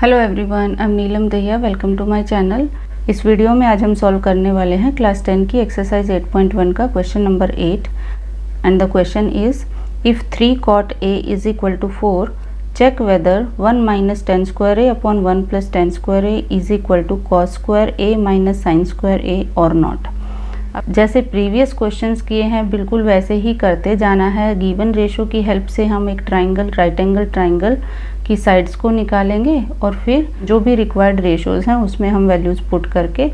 Hello everyone, I am Neelam Dahiya. Welcome to my channel. इस video में आज हम सॉल्व करने वाले हैं क्लास 10 की एक्सरसाइज 8.1 का question number 8 and the question is if 3 cot a is equal to 4 check whether 1 minus tan square A upon 1 plus tan square A is equal to cos square A minus sign square A और not. अब जैसे previous questions किए हैं बिल्कुल वैसे ही करते जाना है। गिवन रेशो की हेल्प से हम एक ट्राइंगल, राइट एंगल ट्राइंगल की साइड्स को निकालेंगे और फिर जो भी रिक्वायर्ड रेशोज़ हैं उसमें हम वैल्यूज़ पुट करके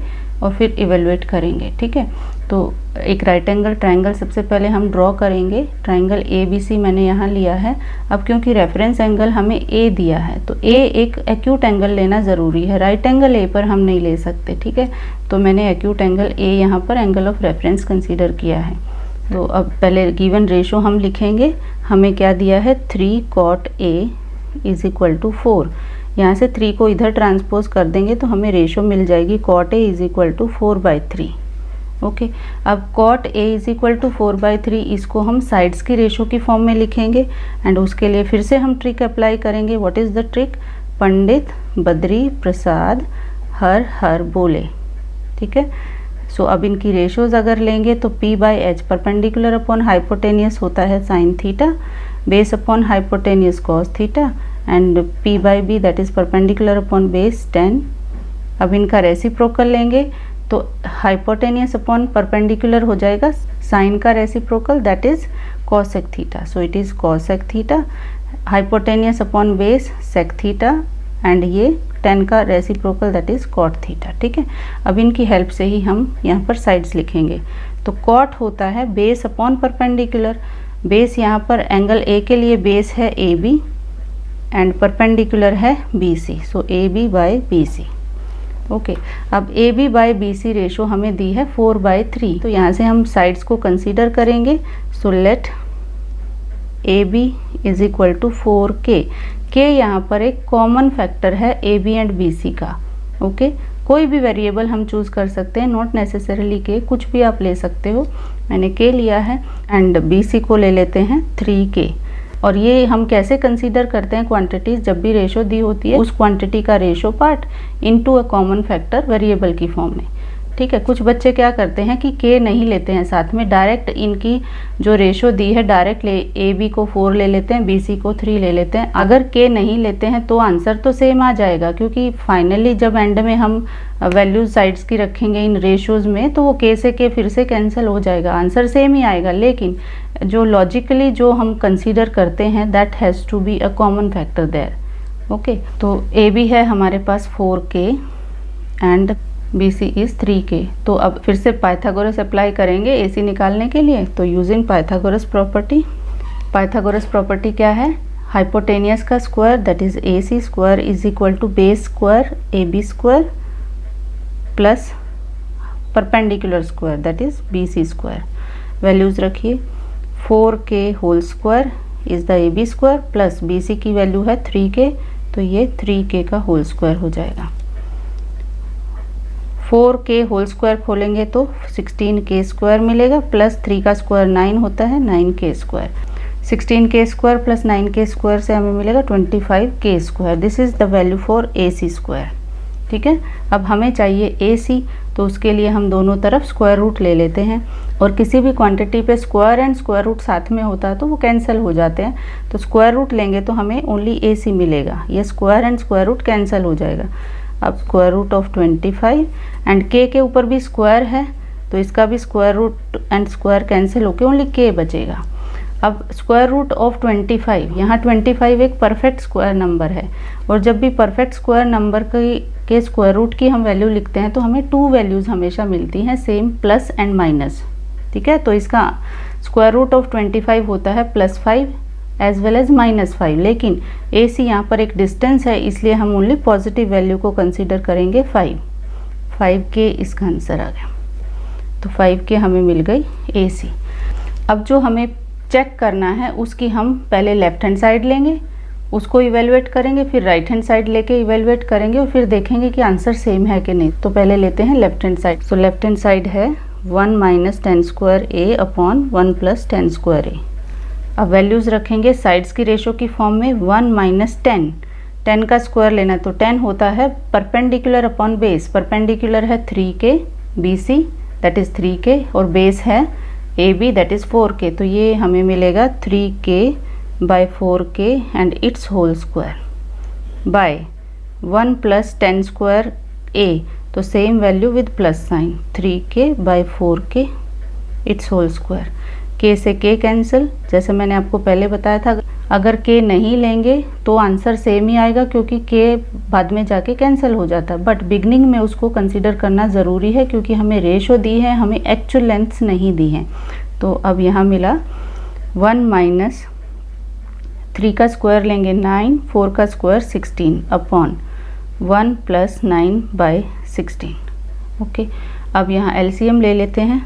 और फिर इवेलुएट करेंगे। ठीक है, तो एक राइट एंगल ट्राइंगल सबसे पहले हम ड्रॉ करेंगे। ट्राइंगल ए बी सी मैंने यहाँ लिया है। अब क्योंकि रेफरेंस एंगल हमें ए दिया है तो ए एक एक्यूट एंगल लेना ज़रूरी है। राइट एंगल ए पर हम नहीं ले सकते। ठीक है, तो मैंने एक्यूट एंगल ए यहाँ पर एंगल ऑफ रेफरेंस कंसीडर किया है। तो अब पहले गिवन रेशो हम लिखेंगे। हमें क्या दिया है, 3 cot a is equal to 4। यहाँ से 3 को इधर ट्रांसपोज कर देंगे तो हमें रेशो मिल जाएगी cot a is equal to 4/3। Okay, अब cot a is equal to 4/3 इसको हम साइड्स की रेशो की फॉर्म में लिखेंगे एंड उसके लिए फिर से हम ट्रिक अप्लाई करेंगे। What is the trick? Pandit Badri Prasad हर हर बोले। ठीक है, सो अब इनकी रेशोज़ अगर लेंगे तो p/h परपेंडिकुलर अपॉन हाइपोटेनियस होता है sine theta, base upon hypotenuse cos theta and p/b that is perpendicular upon base 10। अब इनका रेसिप्रोकल लेंगे तो हाइपोटेनियस अपॉन परपेंडिकुलर हो जाएगा साइन का reciprocal that is cosec theta. So it is cosec theta, hypotenuse upon base sec theta and ये 10 का reciprocal that is cot theta. ठीक है, अब इनकी हेल्प से ही हम यहाँ पर साइड्स लिखेंगे। तो कॉट होता है बेस अपॉन परपेंडिकुलर। बेस यहाँ पर एंगल ए के लिए बेस है ए बी एंड परपेंडिकुलर है B C, so A B by B C. Okay, अब A B by B C ratio हमें दी है 4/3। तो यहाँ से हम साइड्स को कंसीडर करेंगे। So let A B is equal to 4k। K यहाँ पर एक कॉमन फैक्टर है A B and B C का। ओके, कोई भी वेरिएबल हम चूज़ कर सकते हैं, नॉट नेसेसरीली के, कुछ भी आप ले सकते हो। मैंने के लिया है एंड बी सी को ले लेते हैं 3k। और ये हम कैसे कंसीडर करते हैं क्वांटिटीज़, जब भी रेशो दी होती है उस क्वांटिटी का ratio part into a common factor variable की फॉर्म में। ठीक है, कुछ बच्चे क्या करते हैं कि के नहीं लेते हैं साथ में, डायरेक्ट इनकी जो रेशो दी है डायरेक्ट ए बी को 4 ले लेते हैं, बी सी को 3 ले लेते हैं। अगर के नहीं लेते हैं तो आंसर तो सेम आ जाएगा, क्योंकि फाइनली जब एंड में हम वैल्यूज साइड्स की रखेंगे इन रेशोज़ में तो वो के से के फिर से कैंसिल हो जाएगा, आंसर सेम ही आएगा। लेकिन जो लॉजिकली जो हम कंसीडर करते हैं that has to be a common factor there. Okay, तो ए बी है हमारे पास 4k and B C is 3k। तो अब फिर से पाइथागोरस अप्लाई करेंगे ए सी निकालने के लिए। तो using Pythagoras property, Pythagoras property क्या है, हाइपोटेनियस का square that is A C square is equal to base square A B square plus perpendicular square that is B C square. Values रखिए, 4k whole square is the A B square plus B C की value है 3k, तो ये 3k का whole square हो जाएगा। 4k whole square खोलेंगे तो 16k स्क्वायर मिलेगा प्लस 3 का स्क्वायर 9 होता है, 9k square. 16k square plus 9k square से हमें मिलेगा 25k square. This is the value for A C square. ठीक है, अब हमें चाहिए ए सी, तो उसके लिए हम दोनों तरफ स्क्वायर रूट ले लेते हैं। और किसी भी क्वांटिटी पे स्क्वायर एंड स्क्वायर रूट साथ में होता है तो वो कैंसिल हो जाते हैं। तो स्क्वायर रूट लेंगे तो हमें ओनली ए सी मिलेगा, ये square and square root cancel हो जाएगा। अब स्क्वायर रूट ऑफ 25 एंड के ऊपर भी स्क्वायर है तो इसका भी square root and square cancel होकर ओनली के बचेगा। अब स्क्वायर रूट ऑफ 25, यहाँ 25 एक परफेक्ट स्क्वायर नंबर है और जब भी परफेक्ट स्क्वायर नंबर के स्क्वायर रूट की हम वैल्यू लिखते हैं तो हमें 2 वैल्यूज़ हमेशा मिलती हैं सेम, प्लस एंड माइनस। ठीक है, तो इसका स्क्वायर रूट ऑफ 25 होता है +5 एज वेल एज -5। लेकिन ए सी यहाँ पर एक डिस्टेंस है इसलिए हम ओनली पॉजिटिव वैल्यू को कंसीडर करेंगे 5k इसका आंसर आ गया। तो 5k हमें मिल गई ए सी। अब जो हमें चेक करना है उसकी हम पहले लेफ्ट हैंड साइड लेंगे, उसको इवेलुएट करेंगे, फिर राइट हैंड साइड लेके इवेलुएट करेंगे और फिर देखेंगे कि आंसर सेम है कि नहीं। तो पहले लेते हैं लेफ्ट हैंड साइड। तो लेफ्ट हैंड साइड है 1 minus tan square A upon 1 plus tan square ए। अब वैल्यूज़ रखेंगे साइड्स की रेशो की फॉर्म में। 1 माइनस 10 10 का स्क्वायर लेना है तो 10 होता है परपेंडिकुलर अपॉन बेस। परपेंडिकुलर है 3k BC that is 3k और बेस है AB दैट इज़ 4k। तो ये हमें मिलेगा 3k by 4k and it's whole square by 1 plus 10 square A, तो same value with plus sine 3k by 4k it's whole square. k से k cancel, जैसे मैंने आपको पहले बताया था अगर k नहीं लेंगे तो आंसर सेम ही आएगा क्योंकि k बाद में जाके कैंसिल हो जाता है, बट बिगनिंग में उसको कंसीडर करना ज़रूरी है क्योंकि हमें रेशो दी है, हमें एक्चुअल लेंथ्स नहीं दी हैं। तो अब यहाँ मिला 1 माइनस 3 का स्क्वायर लेंगे 9, 4 का square 16 upon 1 plus 9 by 16। Okay, अब यहाँ एलसीएम ले लेते हैं।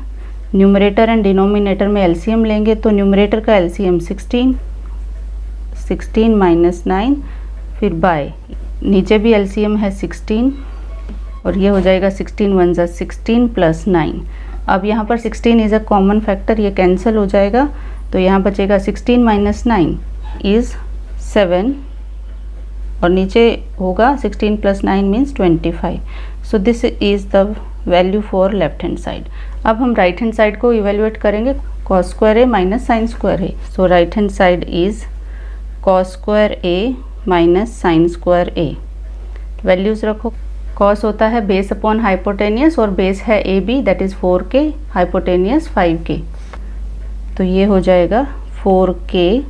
न्यूमरेटर एंड डिनोमिनेटर में एलसीएम लेंगे तो न्यूमरेटर का एलसीएम 16 माइनस 9 फिर बाय, नीचे भी एलसीएम है 16 और ये हो जाएगा 16 1 जा 16 प्लस 9। अब यहाँ पर 16 इज़ अ कॉमन फैक्टर, ये कैंसिल हो जाएगा तो यहाँ बचेगा 16 माइनस 9 इज़ 7 और नीचे होगा 16 plus 9 means 25। So this is the value for left hand side. अब हम राइट हैंड साइड को इवेल्युएट करेंगे, cos square A minus sign square A. So right hand side is cos square A minus sign square A. Values रखो, cos होता है base upon hypotenuse और base है A B that is 4k, hypotenuse 5k। तो ये हो जाएगा 4k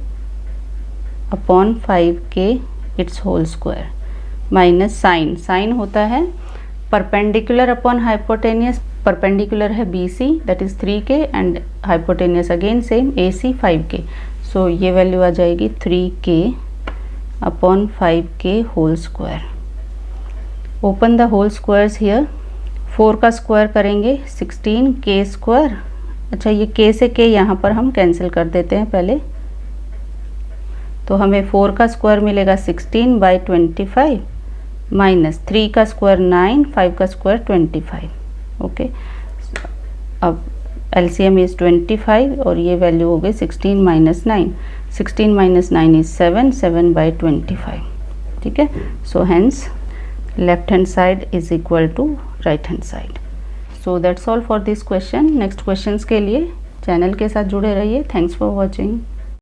upon 5k it's whole square minus sine, sine होता है परपेंडिकुलर अपॉन हाइपोटेनियस, परपेंडिकुलर है BC that is 3k and hypotenuse again same AC 5k। सो ये वैल्यू आ जाएगी 3k upon 5k whole square. Open the whole squares here. 4 का square करेंगे 16k स्क्वायर। अच्छा, ये k से k यहाँ पर हम कैंसिल कर देते हैं पहले, तो हमें 4 का स्क्वायर मिलेगा 16 बाई 25 माइनस 3 का स्क्वायर 9, 5 का स्क्वायर 25। ओके, अब एलसीएम इज़ 25 और ये वैल्यू हो गई 16 माइनस 9। 16 minus 9 is 7, 7 by 25। ठीक है, so hence left hand side is equal to right hand side. So that's all for this question. Next questions के लिए चैनल के साथ जुड़े रहिए। Thanks for watching.